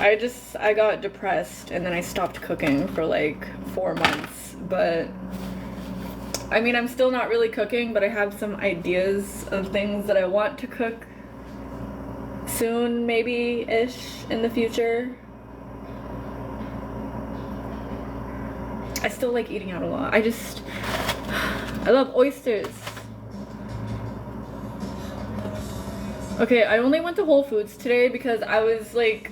I got depressed and then I stopped cooking for like 4 months. But I mean, I'm still not really cooking, but I have some ideas of things that I want to cook soon, maybe-ish, in the future. I still like eating out a lot. I love oysters. Okay, I only went to Whole Foods today because I was like,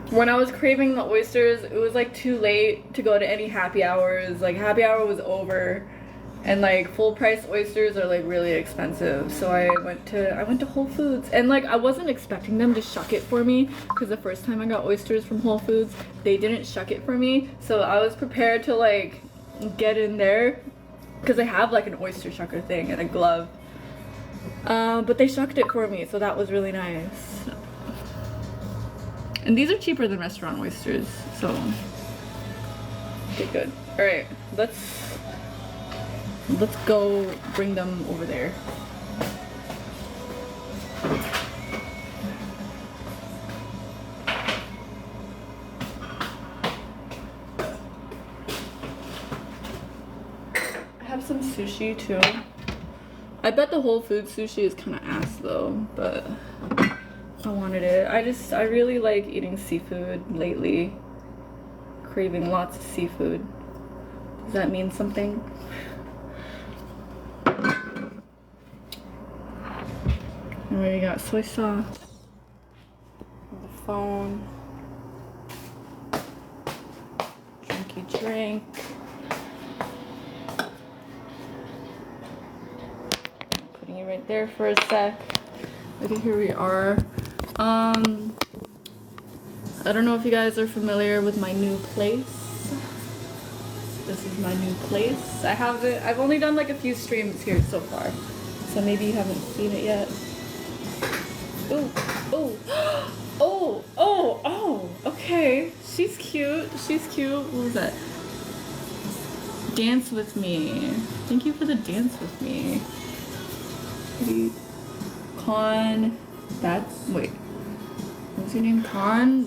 when I was craving the oysters, it was like too late to go to any happy hours. Like happy hour was over, and like full price oysters are like really expensive. So I went to Whole Foods, and like I wasn't expecting them to shuck it for me because the first time I got oysters from Whole Foods, they didn't shuck it for me. So I was prepared to like get in there because I have like an oyster shucker thing and a glove. But they shucked it for me, so that was really nice. And these are cheaper than restaurant oysters, so okay, good. All right, let's go bring them over there. I have some sushi too. I bet the Whole Foods sushi is kind of ass though, but I wanted it. I really like eating seafood lately. Craving lots of seafood. Does that mean something? And we got soy sauce. The phone. Drinky drink. Putting it right there for a sec. Okay, here we are. I don't know if you guys are familiar with my new place. This is my new place. I've only done like a few streams here so far, so maybe you haven't seen it yet. Ooh, ooh, oh, okay. She's cute, What was that? Dance with me. Thank you for the dance with me. Wait. What's your name? Con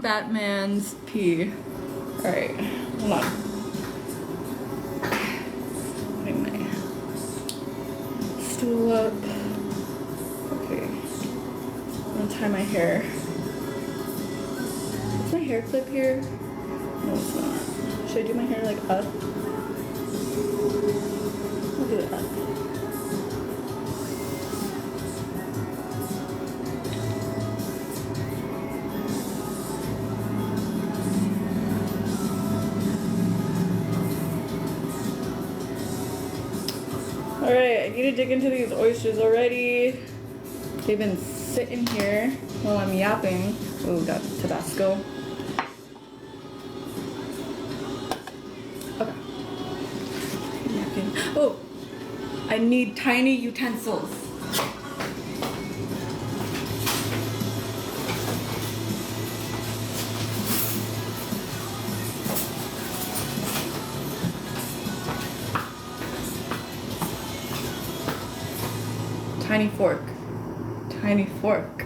Batman's P. Alright, hold on. Putting my stool up. Okay. I'm gonna tie my hair. Is my hair clip here? No, it's not. Should I do my hair like up? I'll do it up. Alright, I need to dig into these oysters already. They've been sitting here while I'm yapping. Oh, got Tabasco. Okay. Yapping. Oh, I need tiny utensils. Tiny fork. Tiny fork.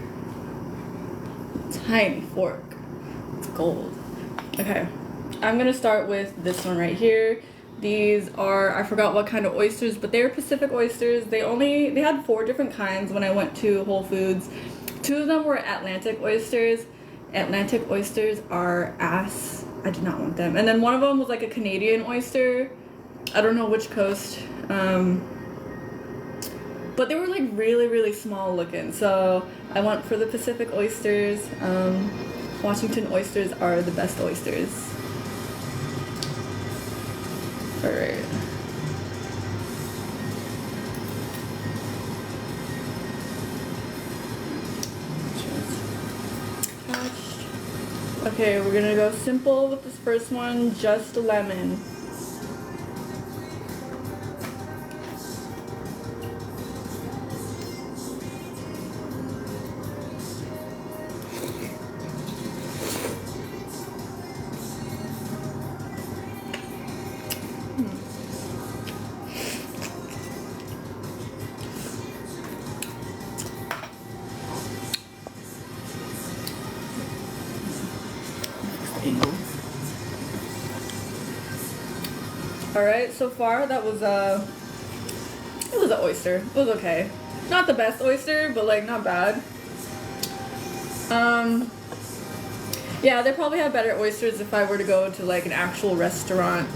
Tiny fork. It's gold. Okay. I'm gonna start with this one right here. These are, I forgot what kind of oysters, but they're Pacific oysters. They had 4 different kinds when I went to Whole Foods. 2 of them were Atlantic oysters. Atlantic oysters are ass. I did not want them. And then one of them was like a Canadian oyster. I don't know which coast. But they were like really, really small looking. So I went for the Pacific oysters. Washington oysters are the best oysters. Alright. Okay, we're gonna go simple with this first one, just lemon. jingle. Alright, so far that was it was an oyster. It was okay. Not the best oyster, but like not bad. Yeah, they probably have better oysters if I were to go to like an actual restaurant.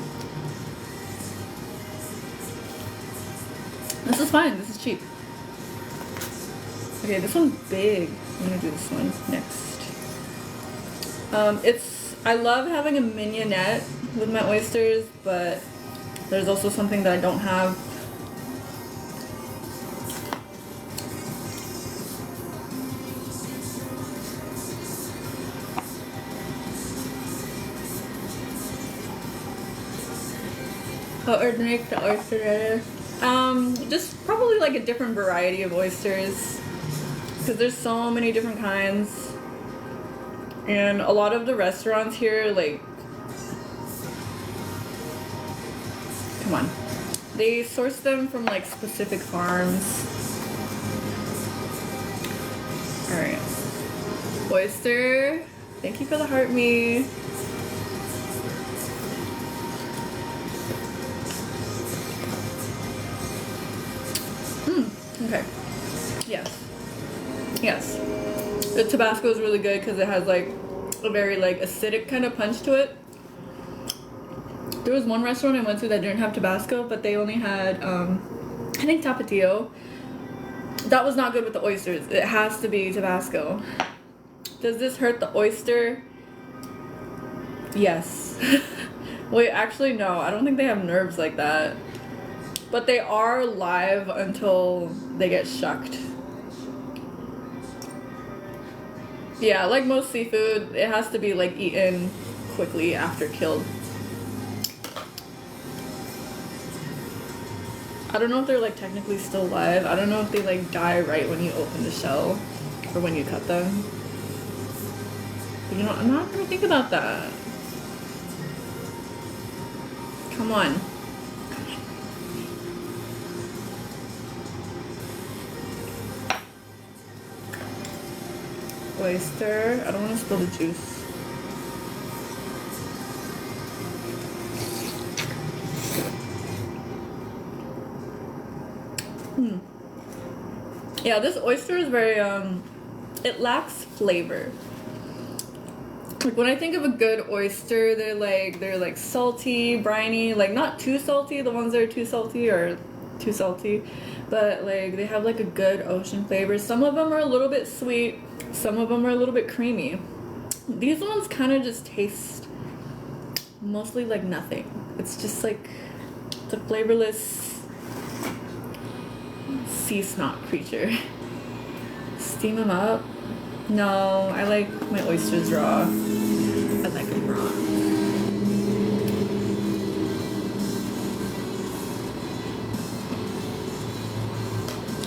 This is fine, this is cheap. Okay, this one's big. I'm gonna do this one next. I love having a mignonette with my oysters, but there's also something that I don't have. What would make the oyster better? Just probably like a different variety of oysters, because there's so many different kinds, and a lot of the restaurants here, like, come on, they source them from like specific farms. All right, oyster. Thank you for the heart me. Okay. Yes. The Tabasco is really good because it has like a very like acidic kind of punch to it. There was one restaurant I went to that didn't have Tabasco, but they only had I think Tapatio. That was not good with the oysters. It has to be Tabasco. Does this hurt the oyster? Yes. Wait, actually no. I don't think they have nerves like that. But they are live until they get shucked. Yeah, like most seafood, it has to be like eaten quickly after killed. I don't know if they're like technically still live. I don't know if they like die right when you open the shell or when you cut them. But you know, I'm not gonna think about that. Come on. Oyster. I don't want to spill the juice. Yeah, this oyster is very it lacks flavor. Like when I think of a good oyster, they're like salty, briny, like not too salty. The ones that are too salty are too salty, but like they have like a good ocean flavor. Some of them are a little bit sweet. Some of them are a little bit creamy. These ones kind of just taste mostly like nothing. It's just like it's a flavorless sea snot creature. Steam them up? No, I like my oysters raw. I like them raw.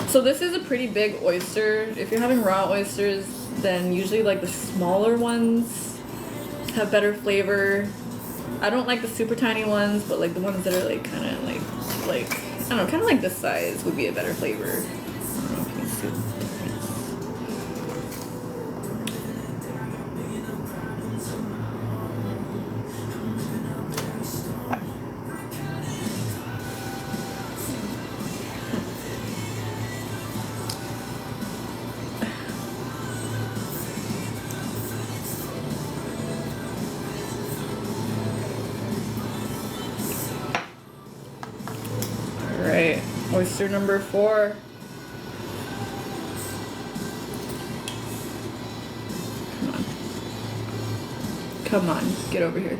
So this is a pretty big oyster. If you're having raw oysters, then usually like the smaller ones have better flavor. I don't like the super tiny ones, but like the ones that are like kind of like I don't know, kind of like this size would be a better flavor. I don't know if you can see the difference. Alright, oyster number 4. Come on, get over here.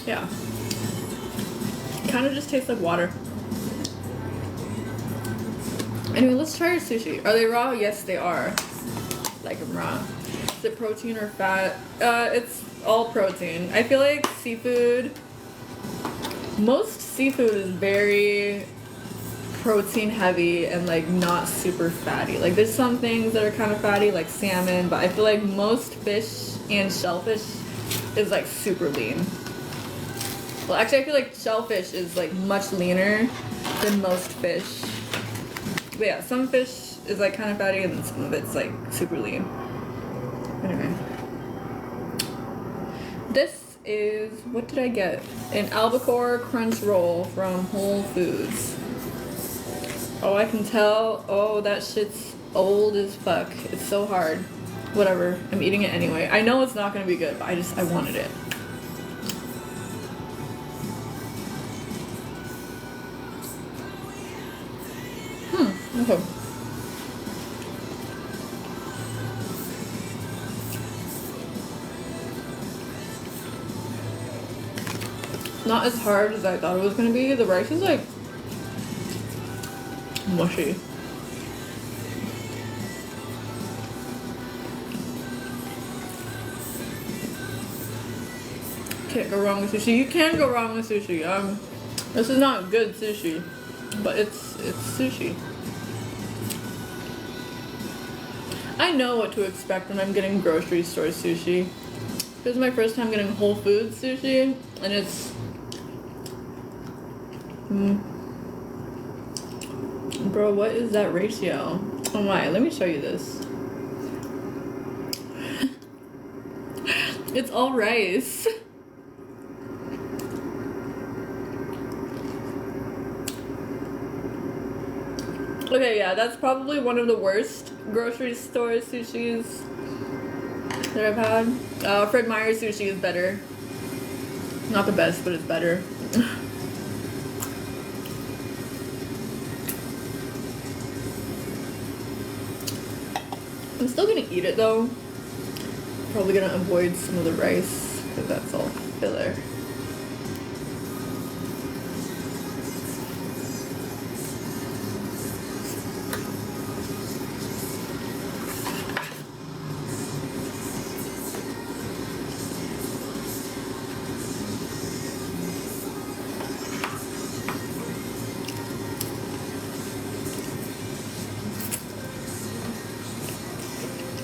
Yeah. Kind of just tastes like water. Anyway, let's try our sushi. Are they raw? Yes, they are. Like them raw. Is it protein or fat? It's all protein. I feel like seafood, most seafood is very protein heavy and like not super fatty. Like there's some things that are kind of fatty like salmon, but I feel like most fish and shellfish is like super lean. Well, actually, I feel like shellfish is like much leaner than most fish. But yeah, some fish is like kind of fatty and then some of it's like super lean. Anyway. This is, what did I get? An albacore crunch roll from Whole Foods. Oh, I can tell. Oh, that shit's old as fuck. It's so hard. Whatever. I'm eating it anyway. I know it's not gonna be good, but I wanted it. Okay. Not as hard as I thought it was gonna be. The rice is like mushy. Can't go wrong with sushi. You can go wrong with sushi. This is not good sushi, but it's sushi. I know what to expect when I'm getting grocery store sushi. This is my first time getting Whole Foods sushi, and it's bro, what is that ratio? Oh my, let me show you this. It's all rice. Okay, yeah, that's probably one of the worst grocery store sushis that I've had. Fred Meyer's sushi is better. Not the best, but it's better. I'm still gonna eat it though. Probably gonna avoid some of the rice because that's all filler.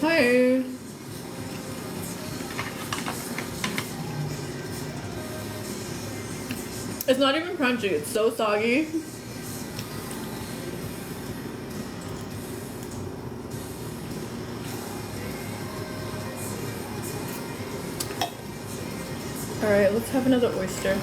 Hi. It's not even crunchy, it's so soggy. Alright, let's have another oyster.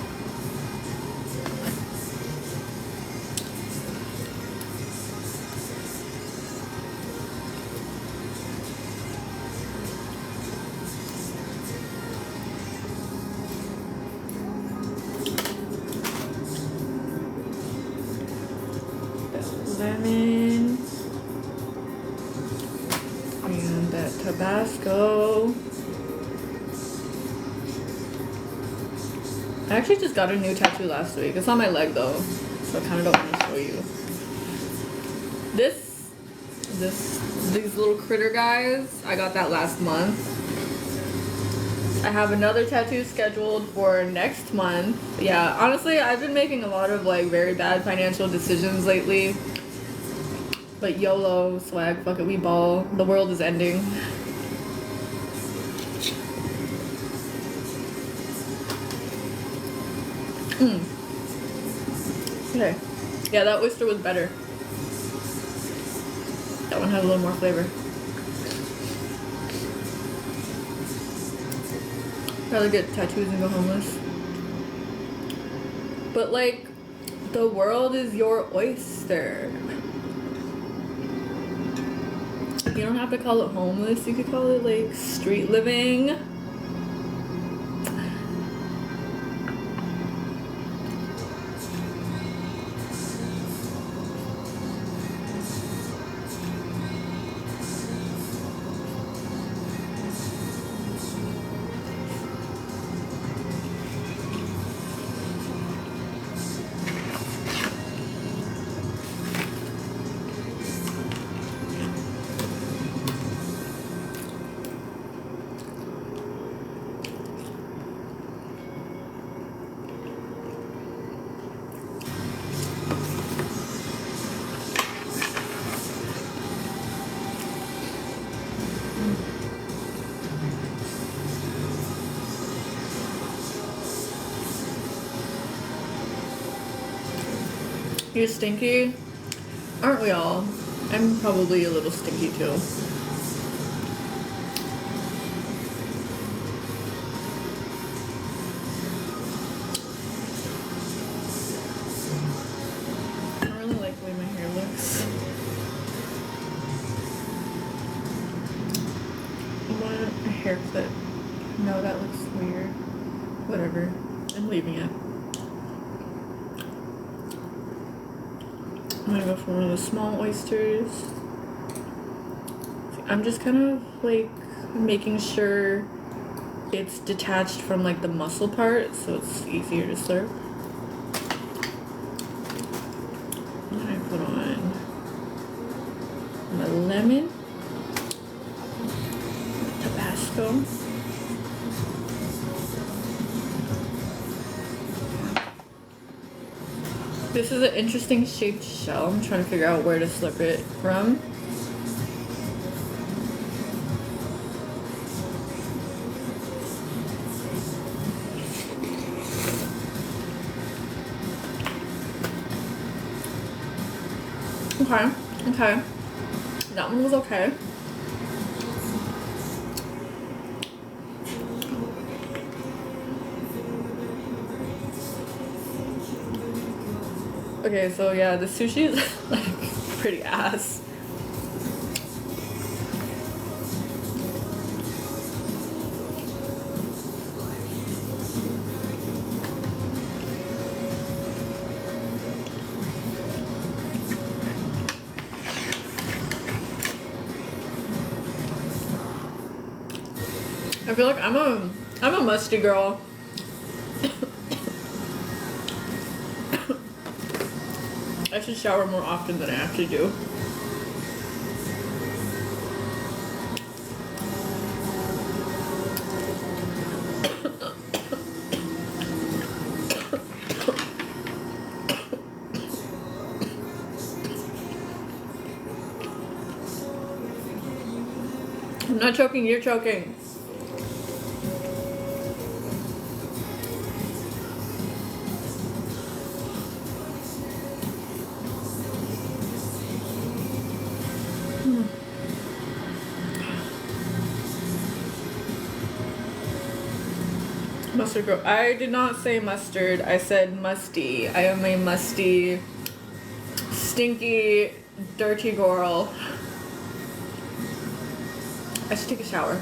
Lemon and that Tabasco. I actually just got a new tattoo last week. It's on my leg though, so I kind of don't want to show you. These little critter guys, I got that last month. I have another tattoo scheduled for next month. Yeah, honestly, I've been making a lot of like very bad financial decisions lately. But YOLO, swag, fuck it, we ball. The world is ending. Okay. Yeah, that oyster was better. That one had a little more flavor. Rather get tattoos and go homeless. But like, the world is your oyster. You don't have to call it homeless, you could call it like street living. You're stinky? Aren't we all? I'm probably a little stinky too. I don't really like the way my hair looks. I want a haircut. No, that looks weird. Whatever. I'm leaving it. I'm gonna go for one of the small oysters. I'm just kind of like making sure it's detached from like the muscle part so it's easier to serve. And I put on my lemon, Tabasco. This is an interesting shaped shell. I'm trying to figure out where to slip it from. Okay. That one was okay. Okay, so yeah, the sushi is like pretty ass. I feel like I'm a musty girl. I should shower more often than I actually do. I'm not choking, you're choking. Mustard girl. I did not say mustard. I said musty. I am a musty, stinky, dirty girl. I should take a shower.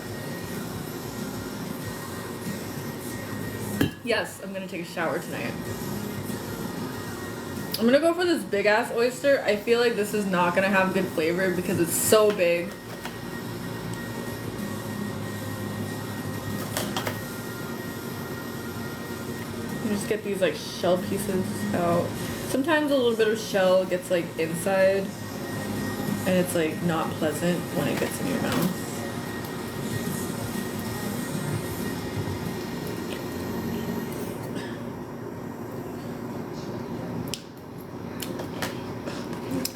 Yes, I'm gonna take a shower tonight. I'm gonna go for this big ass oyster. I feel like this is not gonna have good flavor because it's so big. Just get these like shell pieces out. Sometimes a little bit of shell gets like inside and it's like not pleasant when it gets in your mouth.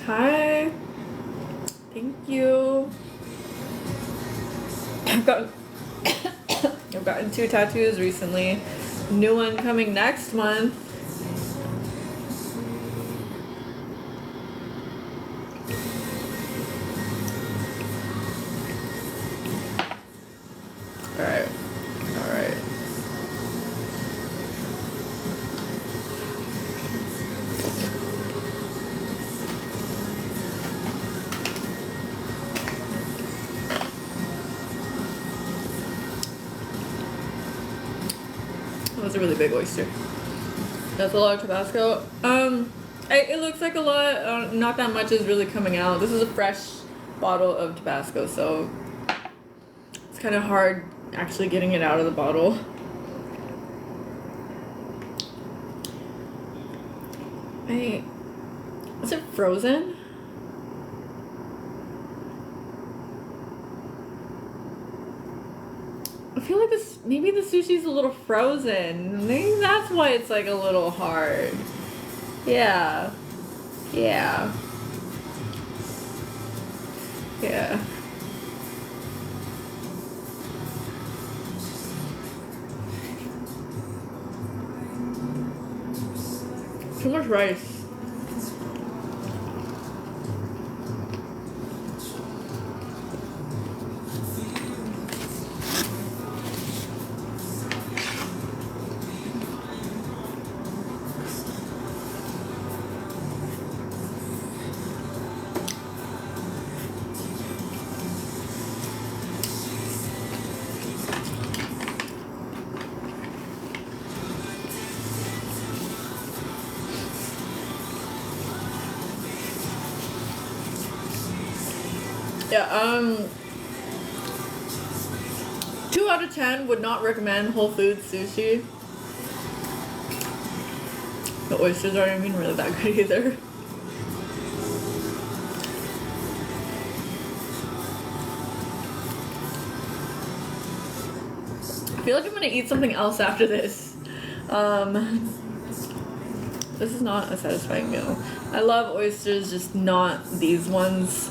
Hi. Thank you. I've gotten 2 tattoos recently. New one coming next month. Alright. That was a really big oyster. That's a lot of Tabasco. It looks like a lot. Not that much is really coming out. This is a fresh bottle of Tabasco, so it's kind of hard actually getting it out of the bottle. Is it frozen? I feel like maybe the sushi's a little frozen. Maybe that's why it's like a little hard. Yeah. Too much rice. Yeah, 2 out of 10 would not recommend Whole Foods sushi. The oysters aren't even really that good either. I feel like I'm gonna eat something else after this. This is not a satisfying meal. I love oysters, just not these ones.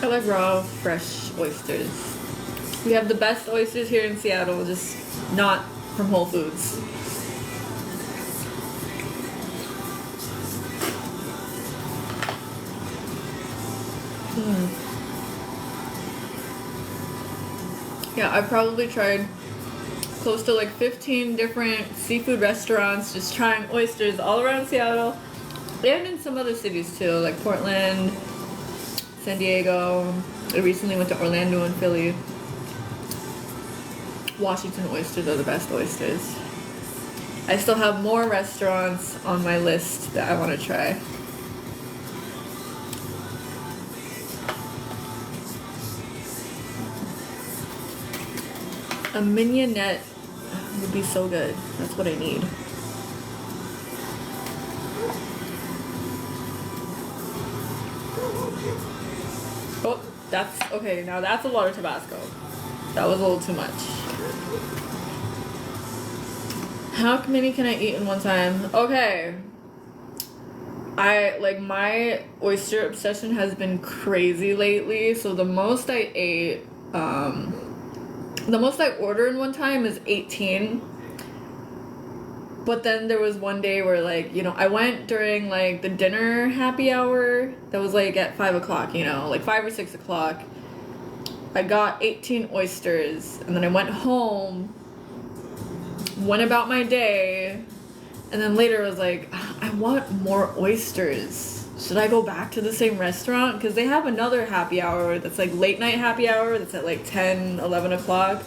I like raw, fresh oysters. We have the best oysters here in Seattle, just not from Whole Foods. Yeah, I've probably tried close to like 15 different seafood restaurants, just trying oysters all around Seattle and in some other cities too, like Portland, San Diego. I recently went to Orlando and Philly. Washington oysters are the best oysters. I still have more restaurants on my list that I want to try. A mignonette would be so good. That's what I need. Oh, that's okay. Now that's a lot of Tabasco. That was a little too much. How many can I eat in one time? Okay. My oyster obsession has been crazy lately. So the most I ate, the most I order in one time is 18. But then there was one day where I went during the dinner happy hour that was at 5 o'clock, like 5 or 6 o'clock. I got 18 oysters and then I went home, went about my day, and then later I was like, I want more oysters. Should I go back to the same restaurant? Because they have another happy hour that's late night happy hour that's at 10, 11 o'clock.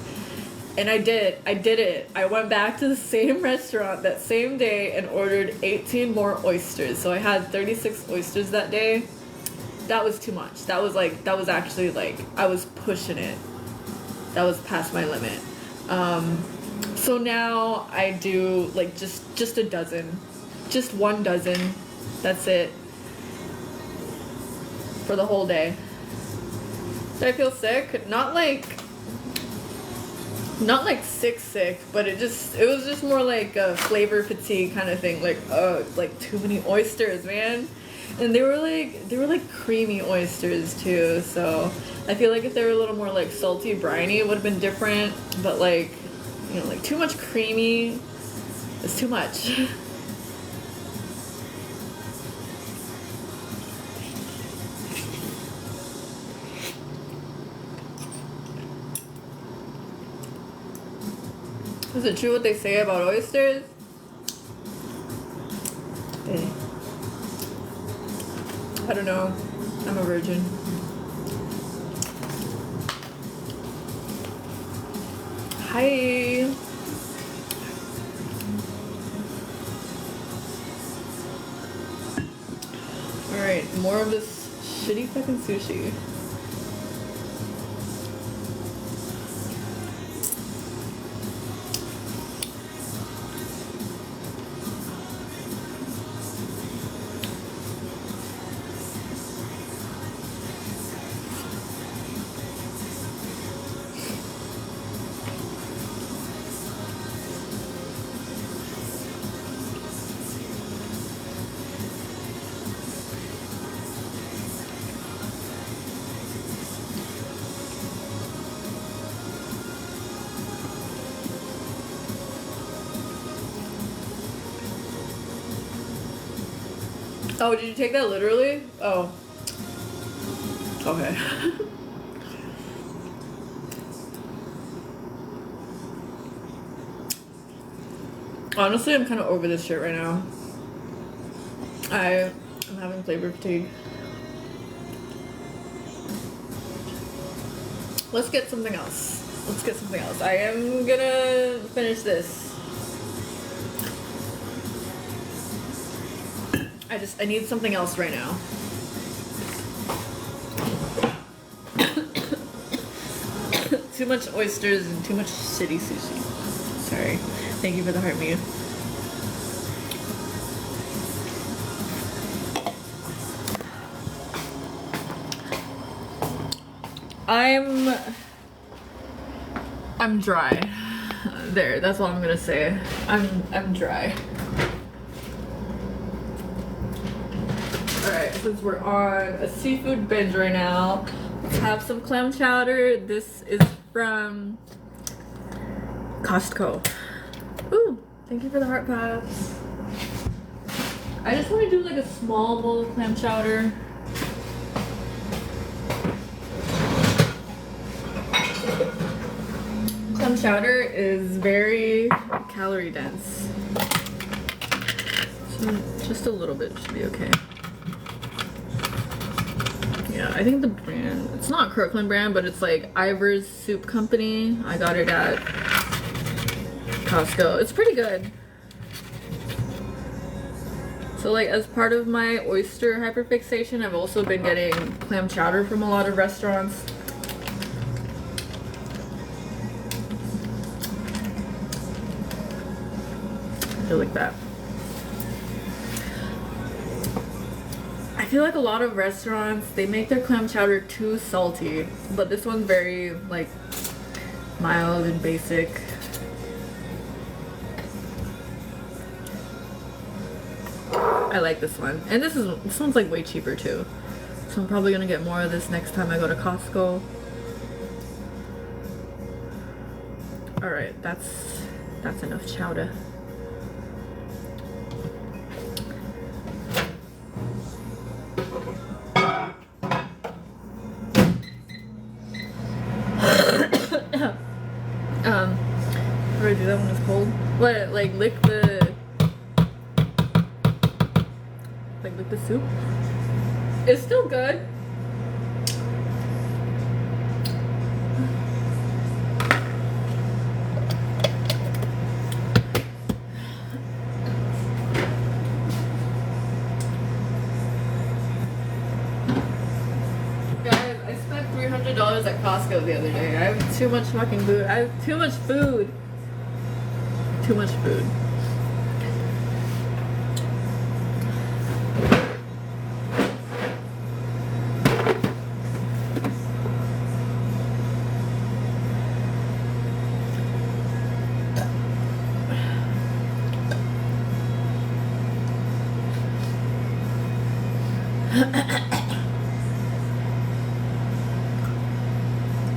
And I did it. I went back to the same restaurant that same day and ordered 18 more oysters. So I had 36 oysters that day. That was too much. That was actually I was pushing it. That was past my limit. So now I do just a dozen. Just 1 dozen. That's it. For the whole day. Did I feel sick? Not sick, but it was just more like a flavor fatigue kind of thing. Too many oysters, man. And they were creamy oysters too. So I feel like if they were a little more salty, briny, it would have been different. But too much creamy is too much. Is it true what they say about oysters? Hey. I don't know. I'm a virgin. Hi. Alright, more of this shitty fucking sushi. Oh, did you take that literally? Oh. Okay. Honestly, I'm kind of over this shit right now. I'm having flavor fatigue. Let's get something else. Let's get something else. I am gonna finish this. I need something else right now. Too much oysters and too much shitty sushi. Sorry. Thank you for the heart, Mia. I'm dry. There, that's all I'm gonna say. I'm dry. Alright, since we're on a seafood binge right now, let's have some clam chowder. This is from Costco. Ooh, thank you for the heart pops. I just want to do like a small bowl of clam chowder. Clam chowder is very calorie dense. So just a little bit should be okay. Yeah, I think the brand, it's not Kirkland brand, but it's like Ivor's Soup Company. I got it at Costco. It's pretty good. So like as part of my oyster hyperfixation, I've also been getting clam chowder from a lot of restaurants. I feel like that. I feel like a lot of restaurants, they make their clam chowder too salty, but this one's very like mild and basic. I like this one, and this one's like way cheaper too, so I'm probably gonna get more of this next time I go to Costco. All right, that's enough chowder. How do I do that when it's cold? What, like lick the soup? It's still good. Guys, I spent $300 at Costco the other day. I have too much fucking food. I have too much food. Too much food.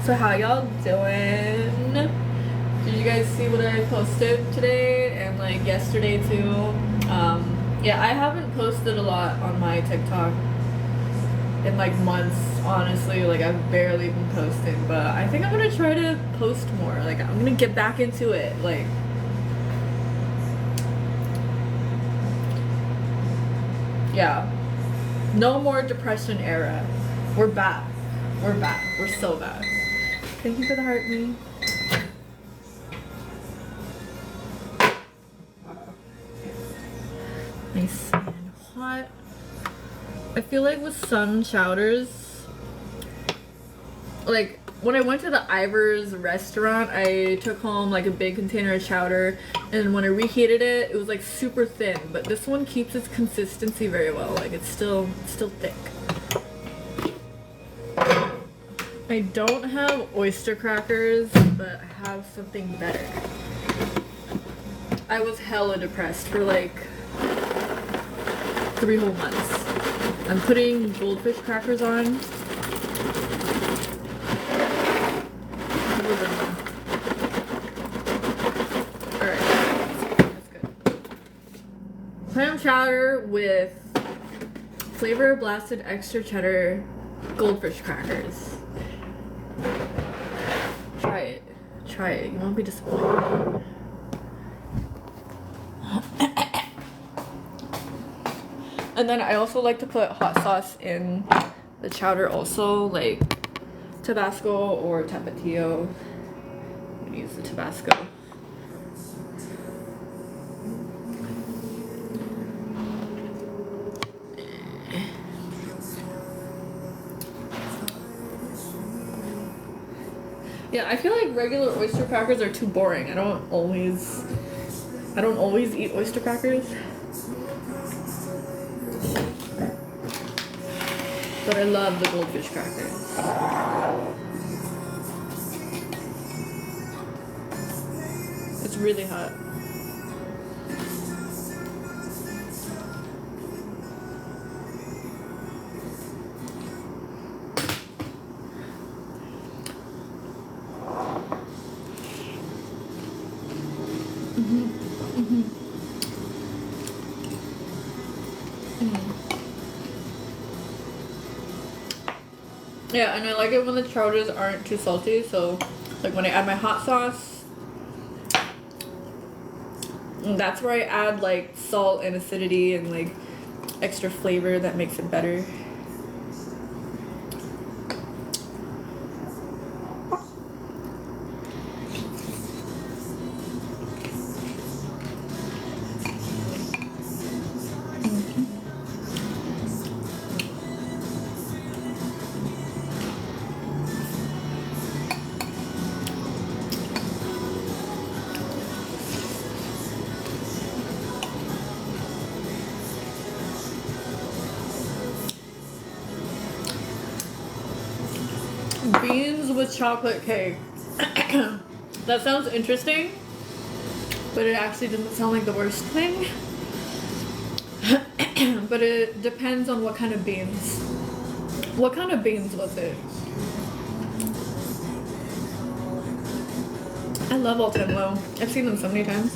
So how y'all doing? Did you guys see what I posted today and like yesterday too? Yeah, I haven't posted a lot on my TikTok in like months, honestly. Like I've barely been posting, but I think I'm gonna try to post more. Like I'm gonna get back into it. Like yeah, no more depression era. We're back. We're back. We're so back. Thank you for the heart, me. Nice and hot. I feel like with some chowders, like when I went to the Ivor's restaurant, I took home like a big container of chowder, and when I reheated it, it was like super thin, but this one keeps its consistency very well. Like it's still thick. I don't have oyster crackers, but I have something better. I was hella depressed for like 3 whole months. I'm putting goldfish crackers on. Alright, that's good. Clam chowder with flavor blasted extra cheddar goldfish crackers. Try it. Try it. You won't be disappointed. And then I also like to put hot sauce in the chowder also, like Tabasco or Tapatio. I'm gonna use the Tabasco. Yeah, I feel like regular oyster crackers are too boring. I don't always eat oyster crackers. But I love the goldfish crackers. It's really hot. Yeah, and I like it when the chowders aren't too salty, so like when I add my hot sauce, that's where I add like salt and acidity and like extra flavor that makes it better. Beans with chocolate cake. That sounds interesting, but it actually doesn't sound like the worst thing. But it depends on what kind of beans. What kind of beans was it? I love All Time Low. I've seen them so many times.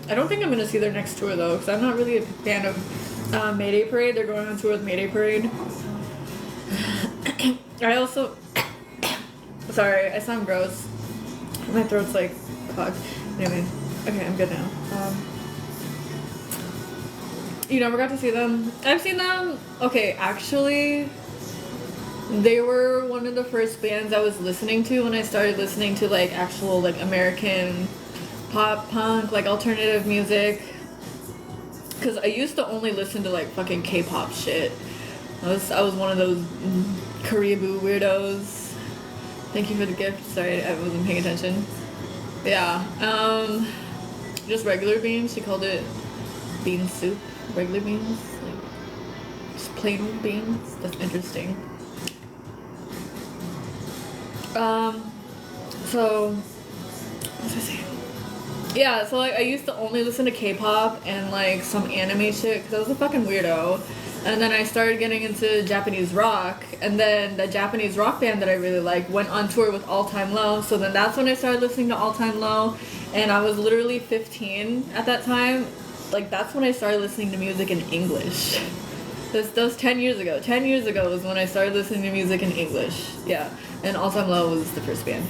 I don't think I'm gonna see their next tour though, because I'm not really a fan of Mayday Parade. They're going on tour with Mayday Parade. I also, sorry, I sound gross. My throat's like clogged. Anyway, okay, I'm good now. You never got to see them? I've seen them. Okay, actually, they were one of the first bands I was listening to when I started listening to like actual like American pop, punk, like alternative music. Cause I used to only listen to like fucking K-pop shit. I was one of those Koreaboo weirdos. Thank you for the gift. Sorry, I wasn't paying attention. Yeah. Just regular beans. She called it bean soup. Regular beans, like just plain old beans. That's interesting. So what was I saying? Yeah, so like I used to only listen to K-pop and like some anime shit because I was a fucking weirdo. And then I started getting into Japanese rock, and then the Japanese rock band that I really liked went on tour with All Time Low. So then that's when I started listening to All Time Low, and I was literally 15 at that time. Like that's when I started listening to music in English. That was 10 years ago. 10 years ago was when I started listening to music in English. Yeah, and All Time Low was the first band.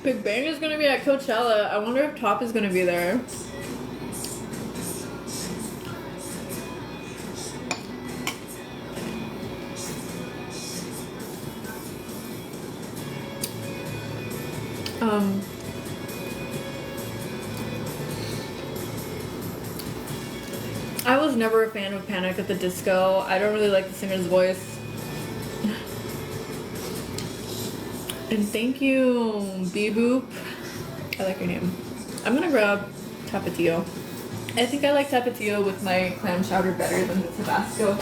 Big Bang is gonna be at Coachella. I wonder if Top is gonna be there. I was never a fan of Panic at the Disco. I don't really like the singer's voice. And thank you, Bboop. I like your name. I'm gonna grab Tapatio. I think I like Tapatio with my clam chowder better than the Tabasco.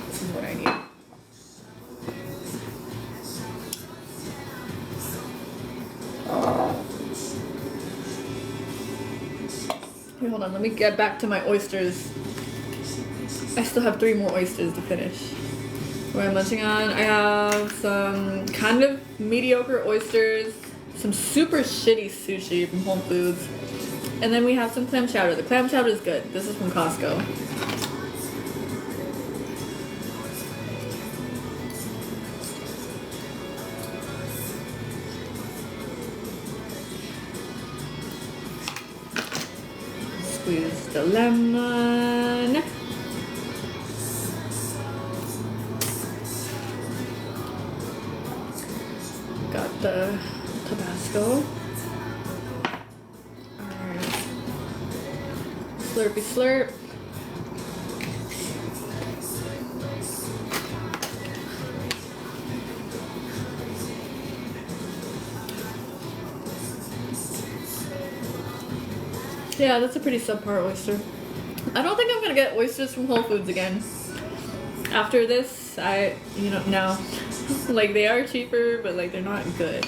This is what I need. Here, hold on, let me get back to my oysters. I still have 3 more oysters to finish. What I'm munching on, I have some kind of mediocre oysters, some super shitty sushi from Whole Foods, and then we have some clam chowder. The clam chowder is good. This is from Costco. Squeeze the lemon. Got the Tabasco. Alright. Slurpy slurp. Yeah, that's a pretty subpar oyster. I don't think I'm gonna get oysters from Whole Foods again. After this, no. Like, they are cheaper, but like, they're not good.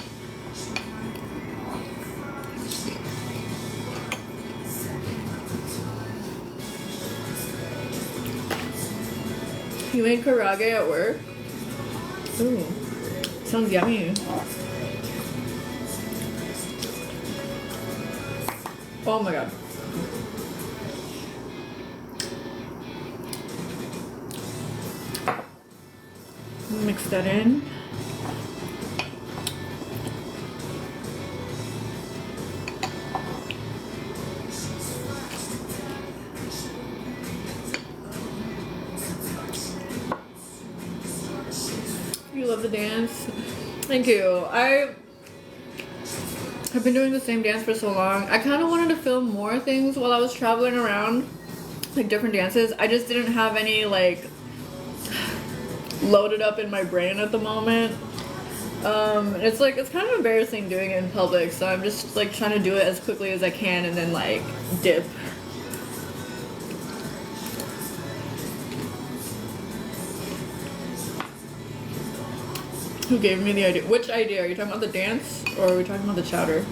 You made karage at work? Ooh, sounds yummy. Oh my god. Mix that in. You love the dance? Thank you. I've been doing the same dance for so long. I kind of wanted to film more things while I was traveling around, like different dances. I just didn't have any like loaded up in my brain at the moment. It's kind of embarrassing doing it in public, so I'm just like trying to do it as quickly as I can and then like dip. Who gave me the idea? Which idea? Are you talking about the dance or are we talking about the chowder?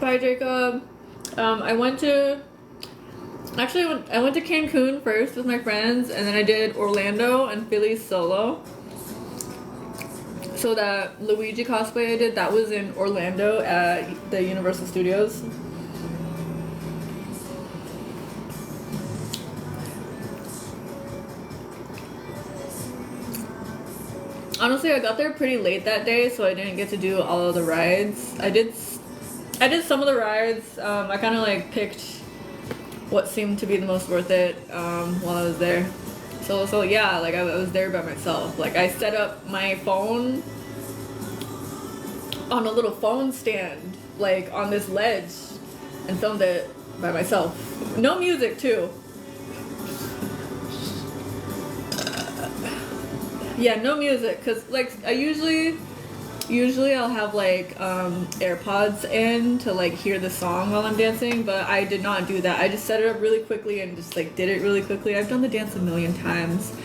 Bye, Jacob. I went to Cancun first with my friends, and then I did Orlando and Philly solo. So that Luigi cosplay I did, that was in Orlando at the Universal Studios. Honestly, I got there pretty late that day, so I didn't get to do all of the rides. I did some of the rides. I kind of like picked what seemed to be the most worth it while I was there. So yeah, like I was there by myself. Like I set up my phone on a little phone stand, like on this ledge, and filmed it by myself. No music too. Yeah, no music, cause like I usually I'll have like AirPods in to like hear the song while I'm dancing, but I did not do that. I just set it up really quickly and just like did it really quickly. I've done the dance a million times.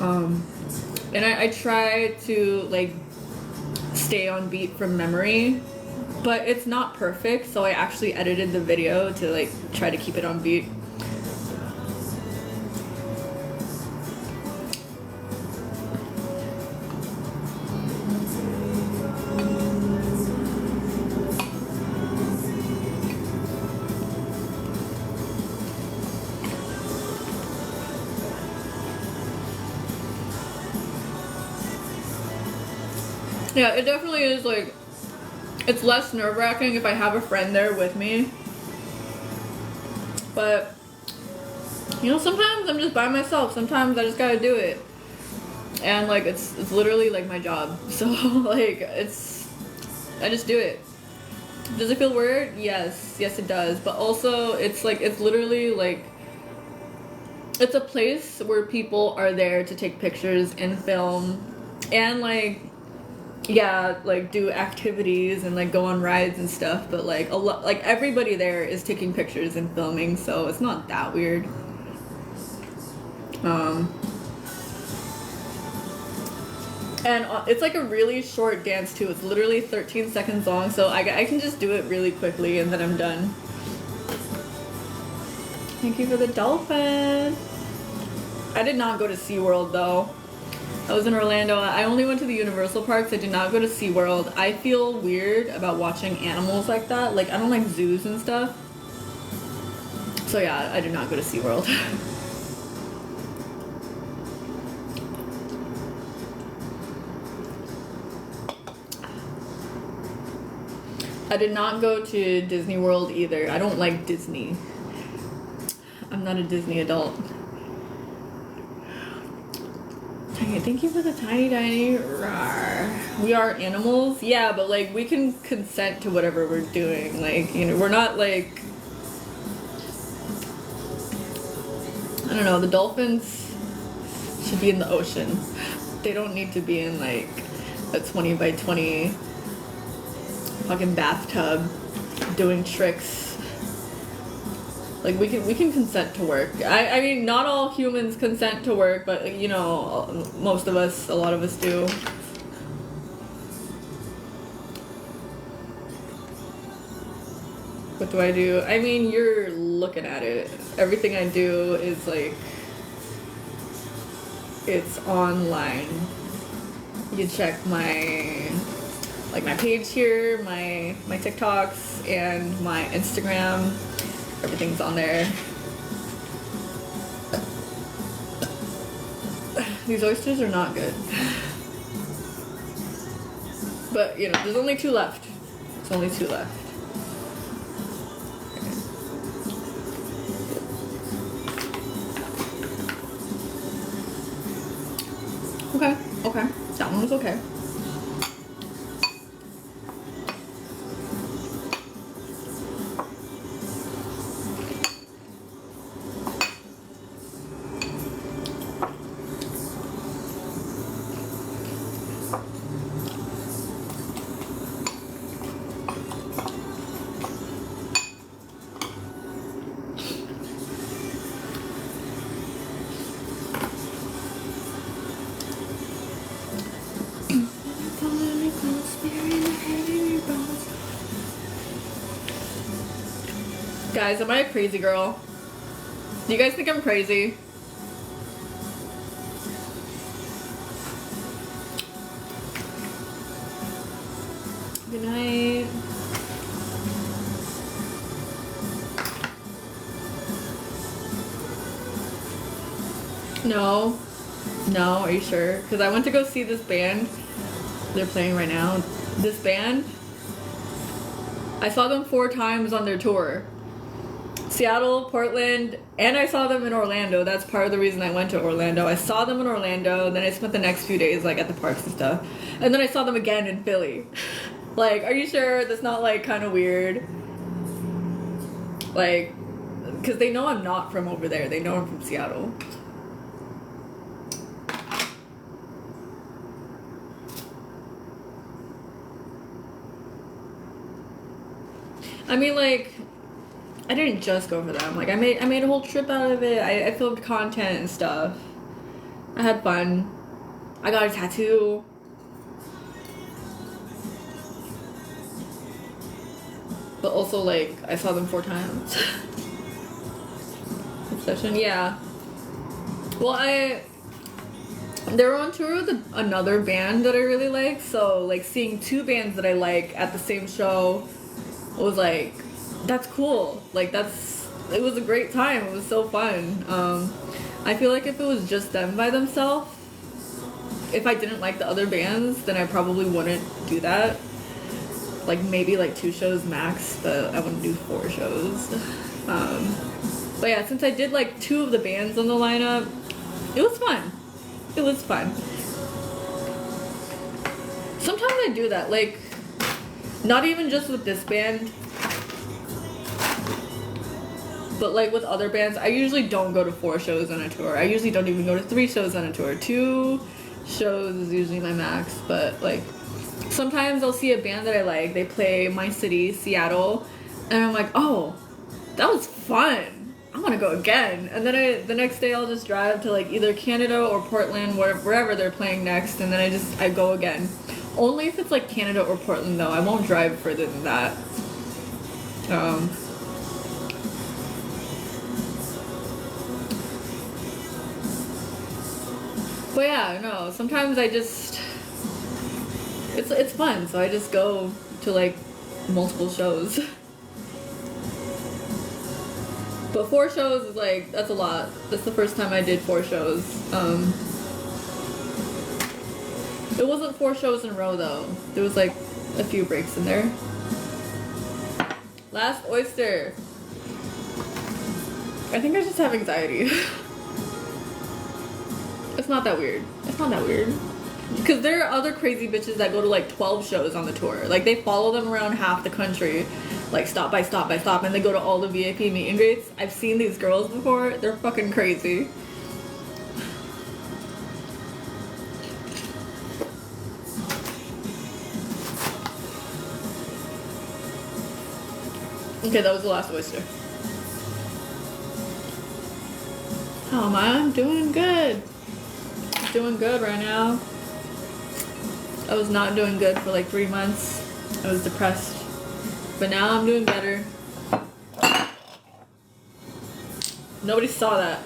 And I try to like stay on beat from memory, but it's not perfect, so I actually edited the video to like try to keep it on beat. Yeah, it definitely is like, it's less nerve-wracking if I have a friend there with me. But, you know, sometimes I'm just by myself. Sometimes I just gotta do it. And like, it's literally like my job. So like, I just do it. Does it feel weird? Yes. Yes, it does. But also, it's like, it's literally like, it's a place where people are there to take pictures and film. And like, yeah, like do activities and like go on rides and stuff, but like a lot, like everybody there is taking pictures and filming, so it's not that weird. And it's like a really short dance too. It's literally 13 seconds long, so I can just do it really quickly and then I'm done. Thank you for the dolphin. I did not go to SeaWorld though. I was in Orlando. I only went to the Universal parks. I did not go to SeaWorld. I feel weird about watching animals like that. Like, I don't like zoos and stuff. So yeah, I did not go to SeaWorld. I did not go to Disney World either. I don't like Disney. I'm not a Disney adult. Thank you for the tiny. Rawr. We are animals? Yeah, but like we can consent to whatever we're doing. Like, you know, we're not like, I don't know, the dolphins should be in the ocean. They don't need to be in like a 20 by 20 fucking bathtub doing tricks. Like we can consent to work. I mean, not all humans consent to work, but you know, most of us, a lot of us do. What do I do? I mean, you're looking at it. Everything I do is like, it's online. You can check my page here, my TikToks, and my Instagram. Everything's on there. These oysters are not good. But, you know, there's only 2 left. There's only 2 left. Okay, okay. That one was okay. Guys, am I a crazy girl? Do you guys think I'm crazy? Good night. No. No, are you sure? Because I went to go see this band. They're playing right now. This band, I saw them 4 times on their tour. Seattle, Portland, and I saw them in Orlando. That's part of the reason I went to Orlando. I saw them in Orlando, then I spent the next few days like at the parks and stuff. And then I saw them again in Philly. Like, are you sure that's not like kind of weird? Like, because they know I'm not from over there. They know I'm from Seattle. I mean, like, I didn't just go for them. Like, I made a whole trip out of it. I filmed content and stuff. I had fun. I got a tattoo. But also, like, I saw them 4 times. Obsession, yeah. Well, they were on tour with another band that I really like. So, like, seeing 2 bands that I like at the same show was like, that's cool. Like, it was a great time. It was so fun. I feel like if it was just them by themselves, if I didn't like the other bands, then I probably wouldn't do that. Like, maybe like 2 shows max, but I wouldn't do 4 shows. But yeah, since I did like 2 of the bands on the lineup, it was fun. It was fun. Sometimes I do that, like, not even just with this band, but like with other bands. I usually don't go to 4 shows on a tour. I usually don't even go to 3 shows on a tour. 2 shows is usually my max, but like, sometimes I'll see a band that I like, they play my city, Seattle, and I'm like, oh, that was fun, I want to go again. And then the next day I'll just drive to like either Canada or Portland, wherever they're playing next, and then I go again. Only if it's like Canada or Portland though. I won't drive further than that. But yeah, no, sometimes I just, it's fun, so I just go to like multiple shows. But 4 shows is like, that's a lot. That's the first time I did 4 shows. It wasn't 4 shows in a row though. There was like a few breaks in there. Last oyster. I think I just have anxiety. It's not that weird. It's not that weird. Because there are other crazy bitches that go to like 12 shows on the tour. Like they follow them around half the country. Like stop by stop by stop. And they go to all the VIP meet and greets. I've seen these girls before. They're fucking crazy. Okay, that was the last oyster. Oh man, I'm doing good. Doing good right now. I was not doing good for like 3 months. I was depressed. But now I'm doing better. Nobody saw that.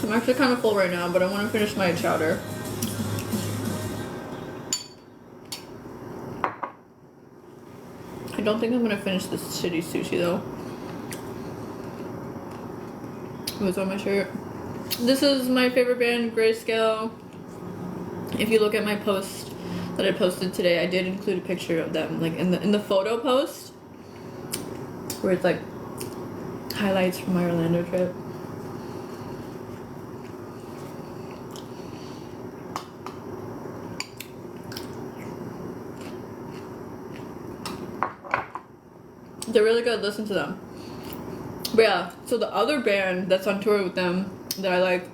I'm actually kind of full right now, but I want to finish my chowder. I don't think I'm gonna finish this shitty sushi though. It was on my shirt. This is my favorite band, Grayscale. If you look at my post that I posted today, I did include a picture of them, like in the photo post, where it's like highlights from my Orlando trip. They're really good, listen to them. But yeah, so the other band that's on tour with them that I like,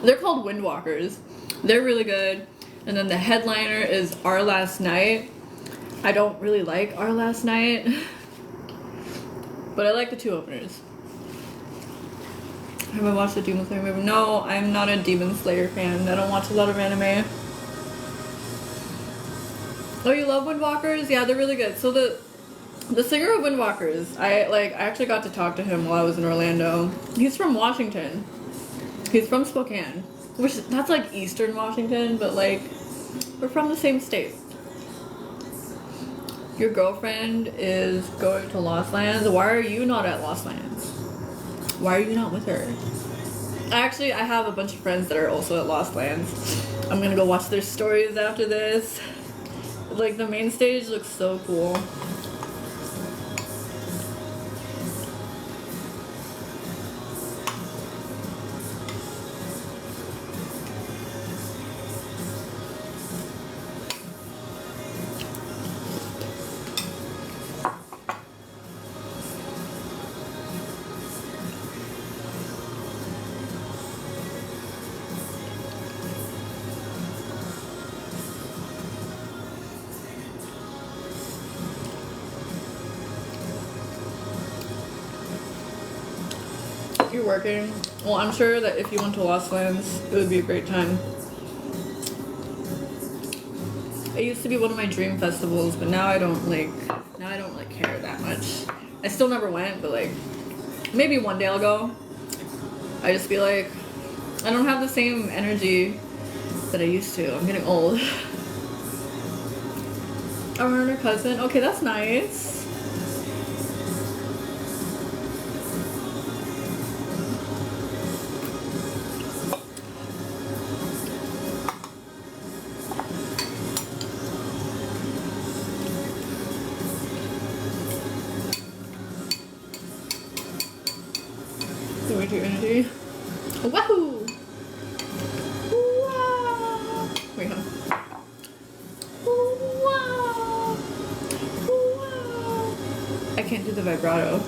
they're called Windwalkers. They're really good. And then the headliner is Our Last Night. I don't really like Our Last Night, but I like the 2 openers. Have I watched the Demon Slayer movie? No, I'm not a Demon Slayer fan. I don't watch a lot of anime. Oh, you love Windwalkers? Yeah, they're really good. So the singer of Windwalkers, I actually got to talk to him while I was in Orlando. He's from Washington. He's from Spokane, which that's like Eastern Washington, but like we're from the same state. Your girlfriend is going to Lost Lands. Why are you not at Lost Lands? Why are you not with her? Actually, I have a bunch of friends that are also at Lost Lands. I'm gonna go watch their stories after this. Like the main stage looks so cool. You're working. Well, I'm sure that if you went to Lost Lands, it would be a great time. It used to be one of my dream festivals, but now I don't care that much. I still never went, but like maybe one day I'll go. I just feel like I don't have the same energy that I used to. I'm getting old. Around her cousin. Okay, that's nice. Your energy. Wahoo! Wow! Wait, huh? vibrato.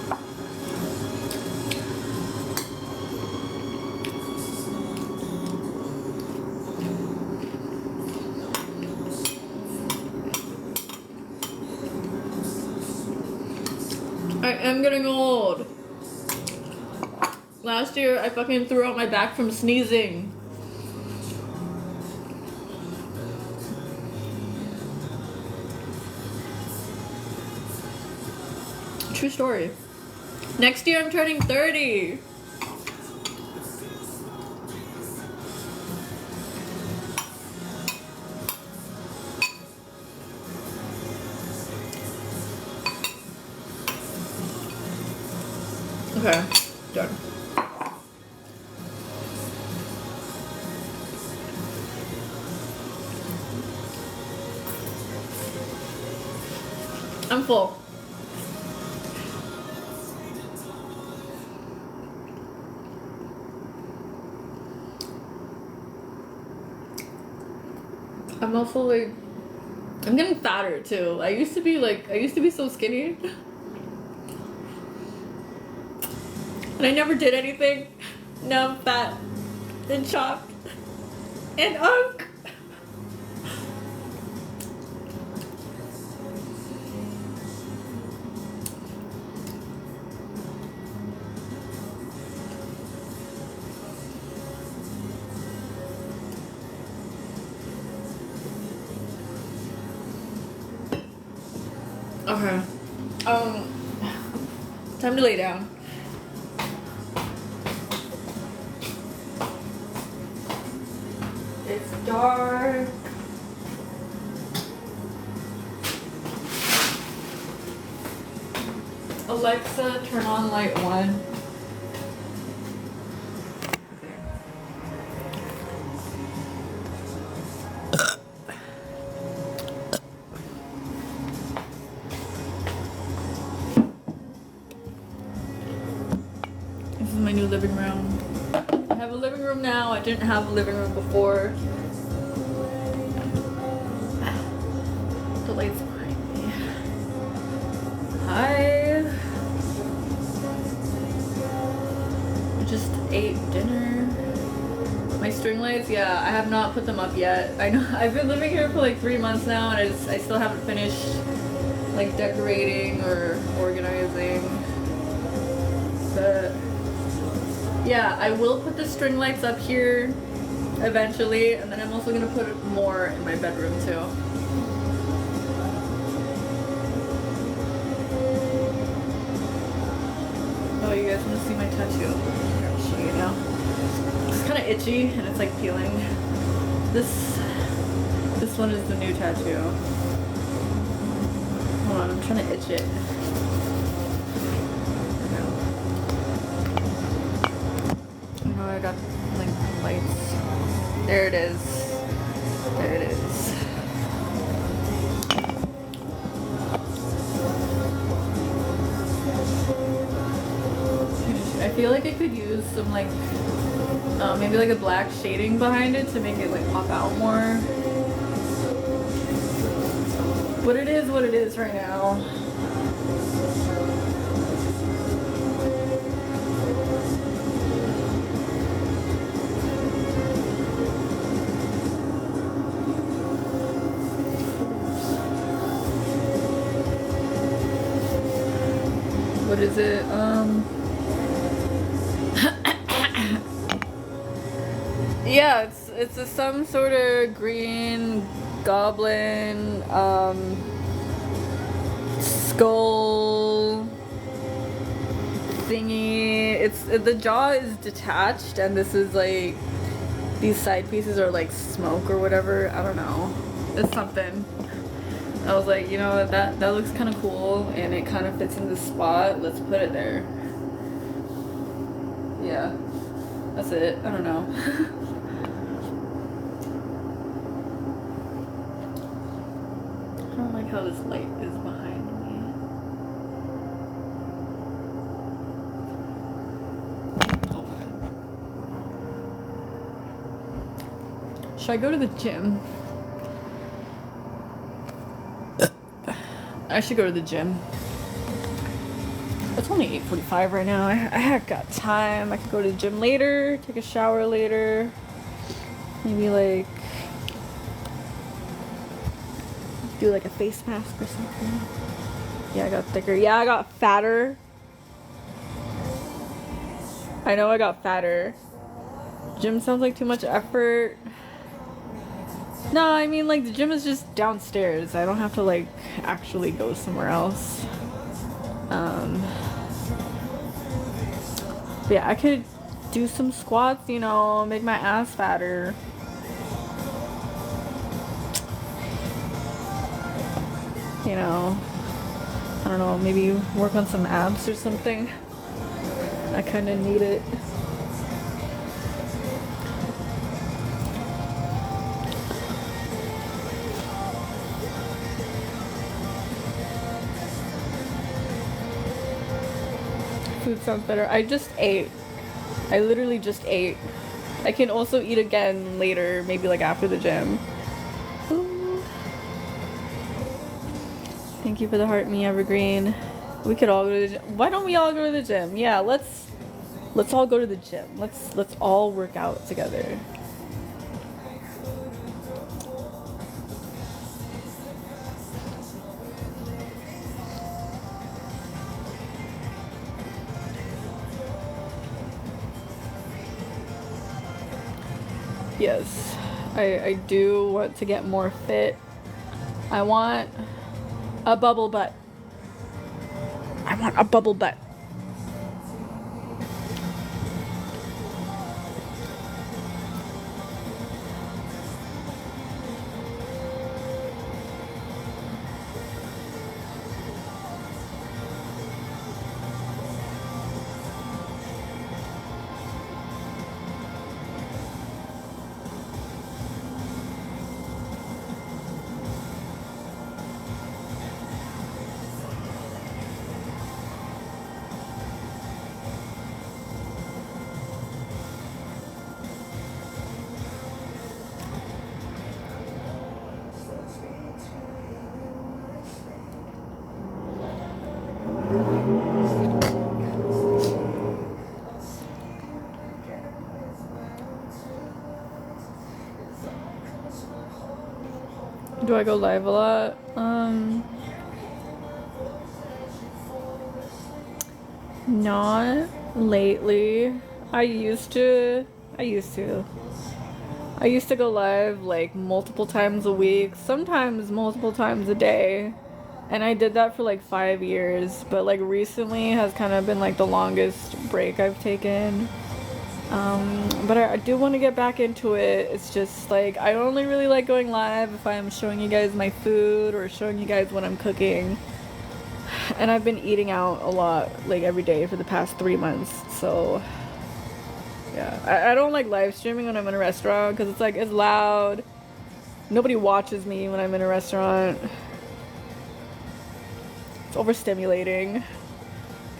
I am getting old. Last year, I fucking threw out my back from sneezing. True story. Next year, I'm turning 30. Okay, done. I'm full. I'm also like, I'm getting fatter too. I used to be so skinny. And I never did anything. Now I'm fat and chopped and unk. Okay. Time to lay down. It's dark. Alexa, turn on light 1. This is my new living room. I have a living room now. I didn't have a living room before. The lights behind me. Hi. I just ate dinner. My string lights, yeah, I have not put them up yet. I know I've been living here for like 3 months now, and I still haven't finished like decorating or organizing. But yeah, I will put the string lights up here eventually, and then I'm also gonna put more in my bedroom too. Oh, you guys want to see my tattoo? Here, I'll show you now. It's kind of itchy and it's like peeling. This one is the new tattoo. Hold on, I'm trying to itch it. Oh, I got like lights. There it is. There it is. I feel like I could use some like maybe like a black shading behind it to make it like pop out more. But it is what it is right now. What is it? Yeah, it's some sort of green goblin skull thingy. The jaw is detached, and this is like these side pieces are like smoke or whatever. I don't know. It's something. I was like, you know, that looks kind of cool, and it kind of fits in the spot. Let's put it there. Yeah, that's it. I don't know. I don't like how this light is behind me. Should I go to the gym? I should go to the gym. It's only 8:45 right now. I have got time. I could go to the gym later, take a shower later. Maybe like do like a face mask or something. Yeah, I got thicker. Yeah, I got fatter. I know I got fatter. Gym sounds like too much effort. No, I mean like the gym is just downstairs. I don't have to like actually go somewhere else. But yeah, I could do some squats, you know, make my ass fatter. You know, I don't know, maybe work on some abs or something. I kind of need it. Food sounds better. I just ate. I literally just ate. I can also eat again later, maybe like after the gym. Ooh. Thank you for the heart, me Evergreen. We could all go to the gym. Why don't we all go to the gym? Yeah, let's all go to the gym. Let's all work out together. Yes, I do want to get more fit. I want a bubble butt. I want a bubble butt. Do I go live a lot? Not lately. I used to go live like multiple times a week, sometimes multiple times a day. And I did that for like 5 years, but like recently has kind of been like the longest break I've taken. But I do want to get back into it. It's just like I only really like going live if I'm showing you guys my food or showing you guys what I'm cooking. And I've been eating out a lot, like every day for the past 3 months. So yeah, I don't like live streaming when I'm in a restaurant because it's like it's loud. Nobody watches me when I'm in a restaurant. It's overstimulating.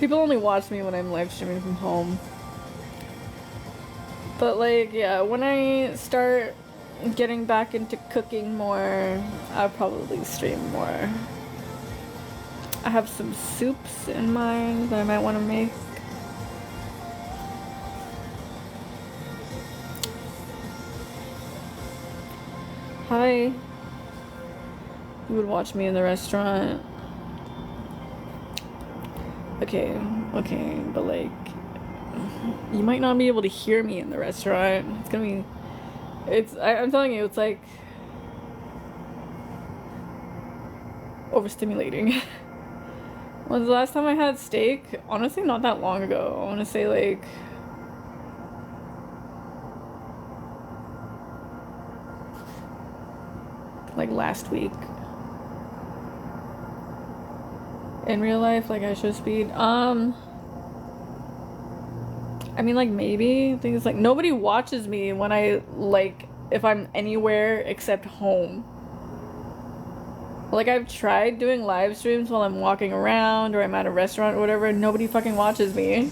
People only watch me when I'm live streaming from home. But like, yeah, when I start getting back into cooking more, I'll probably stream more. I have some soups in mind that I might want to make. Hi. You would watch me in the restaurant. Okay, but like, you might not be able to hear me in the restaurant. It's gonna be, I'm telling you, it's like overstimulating. When's the last time I had steak? Honestly, not that long ago. I want to say like last week. In real life, like I should speed. I mean, like, maybe. Thing is, like, nobody watches me when I, like, if I'm anywhere except home. Like, I've tried doing live streams while I'm walking around or I'm at a restaurant or whatever, and nobody fucking watches me.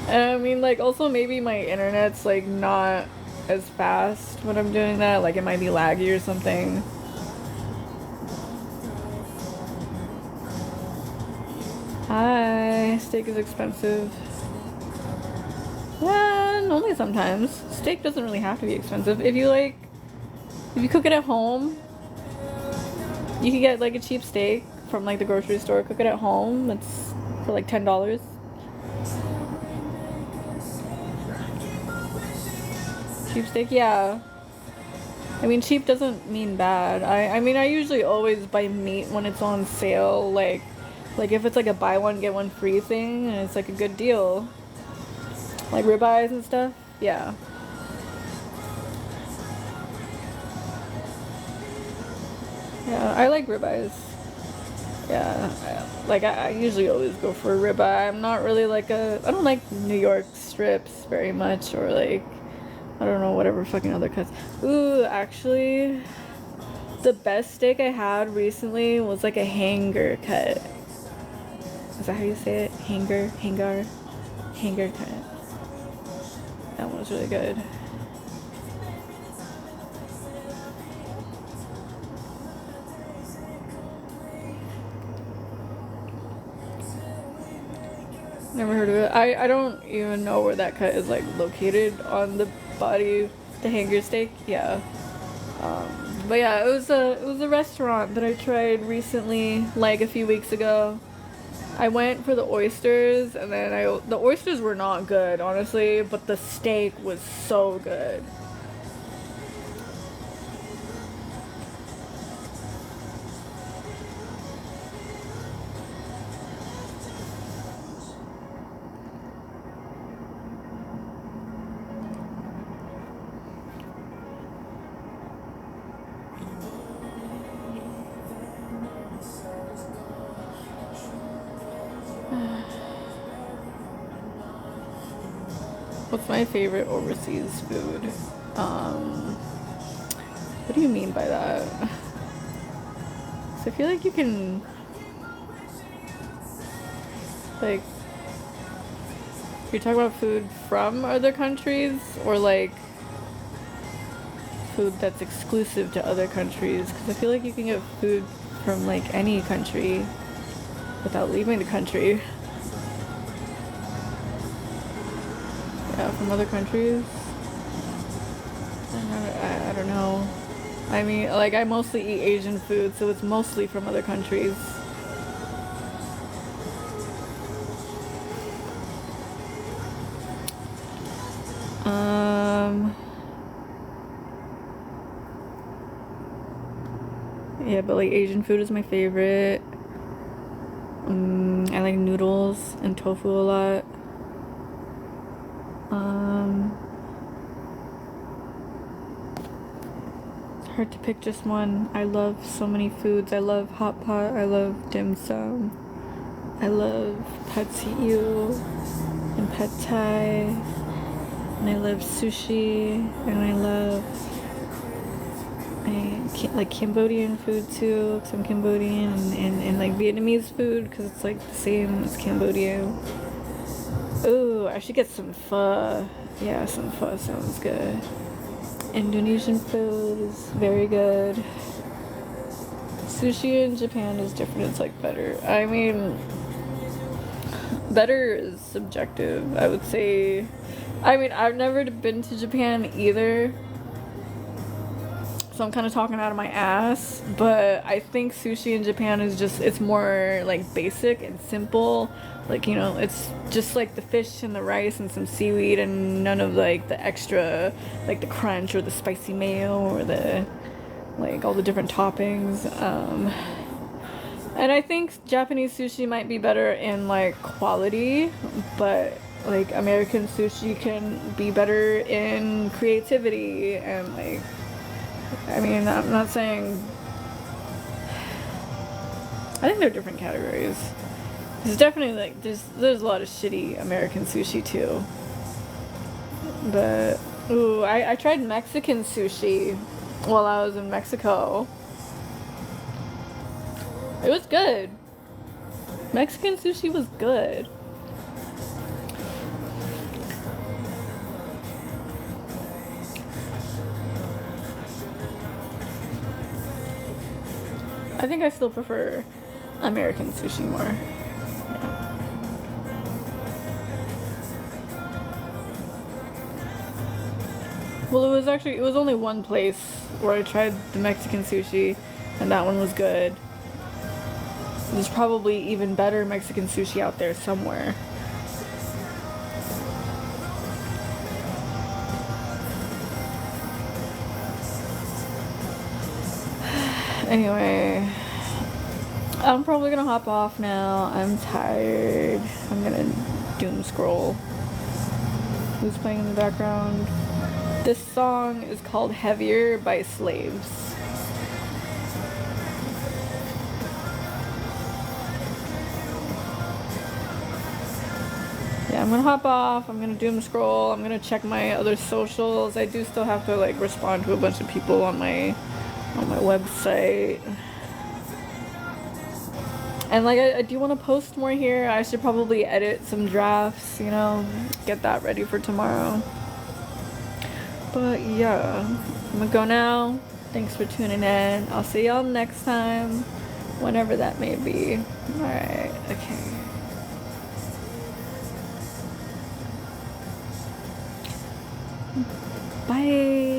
And I mean, like, also maybe my internet's, like, not as fast when I'm doing that. Like, it might be laggy or something. Hi, steak is expensive. Yeah, only sometimes. Steak doesn't really have to be expensive. If you cook it at home, you can get like a cheap steak from like the grocery store. Cook it at home. It's for like $10. Cheap steak, yeah. I mean, cheap doesn't mean bad. I mean, I usually always buy meat when it's on sale. Like if it's like a buy one get one free thing, and it's like a good deal. Like ribeyes and stuff. Yeah. Yeah, I like ribeyes. Yeah, I usually always go for a ribeye. I'm not really I don't like New York strips very much, or like, I don't know, whatever fucking other cuts. Ooh, actually, the best steak I had recently was like a hanger cut. Is that how you say it? Hanger cut. That one was really good. Never heard of it. I don't even know where that cut is like located on the body, the hanger steak. Yeah. But yeah, it was a restaurant that I tried recently, like a few weeks ago. I went for the oysters, and then the oysters were not good, honestly, but the steak was so good. What's my favorite overseas food? What do you mean by that? So I feel like you can, like, you're talking about food from other countries, or like food that's exclusive to other countries? Because I feel like you can get food from like any country without leaving the country. Yeah, from other countries. I don't know. I mean, like, I mostly eat Asian food, so it's mostly from other countries. Yeah, but like Asian food is my favorite. I like noodles and tofu a lot. It's hard to pick just one. I love so many foods. I love hot pot. I love dim sum. I love pad see ew and pad thai. And I love sushi. And I love like Cambodian food too, because I'm Cambodian, and like Vietnamese food, because it's like the same as Cambodia. Ooh, I should get some pho. Yeah, some pho sounds good. Indonesian food is very good. Sushi in Japan is different. It's like better. I mean, better is subjective, I would say. I mean, I've never been to Japan either, so I'm kind of talking out of my ass, but I think sushi in Japan is just, it's more like basic and simple. Like, you know, it's just like the fish and the rice and some seaweed, and none of like the extra, like the crunch or the spicy mayo or the, like, all the different toppings. And I think Japanese sushi might be better in like quality, but like American sushi can be better in creativity and like, I mean, I'm not saying, I think they're different categories. There's definitely like, there's a lot of shitty American sushi too. But, ooh, I tried Mexican sushi while I was in Mexico. It was good. Mexican sushi was good. I think I still prefer American sushi more. Yeah. Well, it was only one place where I tried the Mexican sushi, and that one was good. There's probably even better Mexican sushi out there somewhere. Anyway, I'm probably gonna hop off now. I'm tired. I'm gonna doom scroll. Who's playing in the background? This song is called Heavier by Slaves. Yeah, I'm gonna hop off. I'm gonna doom scroll. I'm gonna check my other socials. I do still have to like respond to a bunch of people on my website. And like I do want to post more here. I should probably edit some drafts, you know, get that ready for tomorrow. But yeah, I'm gonna go now. Thanks for tuning in. I'll see y'all next time, whenever that may be. Alright, okay. Bye.